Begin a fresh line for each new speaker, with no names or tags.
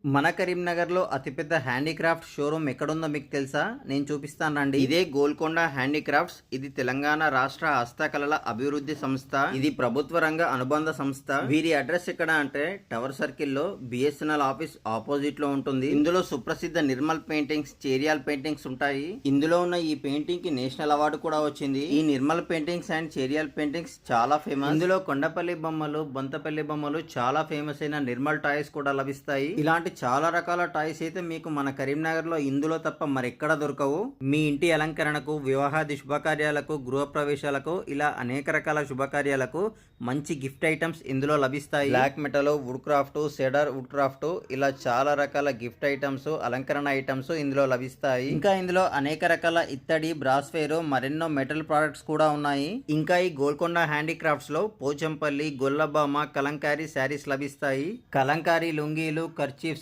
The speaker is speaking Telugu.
మన కరీంనగర్లో అతిపెద్ద హ్యాండీక్రాఫ్ట్ షోరూమ్ ఎక్కడుందో మీకు తెలుసా? నేను చూపిస్తాను రండి. ఇదే గోల్కొండ హ్యాండీక్రాఫ్ట్స్. ఇది తెలంగాణ రాష్ట్ర హస్తకళల అభివృద్ధి సంస్థ. ఇది ప్రభుత్వ రంగ అనుబంధ సంస్థ. వీరి అడ్రస్ ఎక్కడ అంటే టవర్ సర్కిల్ లో బిఎస్ఎన్ఎల్ ఆఫీస్ ఆపోజిట్ లో ఉంటుంది. ఇందులో సుప్రసిద్ధ నిర్మల్ పెయింటింగ్స్, చేరియాల్ పెయింటింగ్స్ ఉంటాయి. ఇందులో ఉన్న ఈ పెయింటింగ్ కి నేషనల్ అవార్డు కూడా వచ్చింది. ఈ Nirmal paintings and Cheriyal paintings చాలా ఫేమస్. ఇందులో కొండపల్లి బొమ్మలు, బొంతపల్లి బొమ్మలు, చాలా ఫేమస్ అయిన నిర్మల్ టాయ్స్ కూడా లభిస్తాయి. ఇలాంటి చాలా రకాల టాయ్స్ అయితే మీకు మన కరీంనగర్ లో ఇందులో తప్ప మరెక్కడ దొరకవు. మీ ఇంటి అలంకరణకు, వివాహాది శుభకార్యాలకు, గృహ ప్రవేశాలకు, ఇలా అనేక రకాల శుభకార్యాలకు మంచి గిఫ్ట్ ఐటమ్స్ ఇందులో లభిస్తాయి. Black metal, wood craft, cedar wood craft, ఇలా చాలా రకాల గిఫ్ట్ ఐటమ్స్, అలంకరణ ఐటమ్స్ ఇందులో లభిస్తాయి. ఇంకా ఇందులో అనేక రకాల ఇత్తడి, బ్రాస్వేర్, మరెన్నో మెటల్ ప్రొడక్ట్స్ కూడా ఉన్నాయి. ఇంకా ఈ గోల్కొండ హ్యాండీక్రాఫ్ట్స్ లో పోచంపల్లి, గొల్లబామ, కలంకారీ శారీస్ లభిస్తాయి. కలంకారీ లుంగీలు, కర్చీఫ్స్,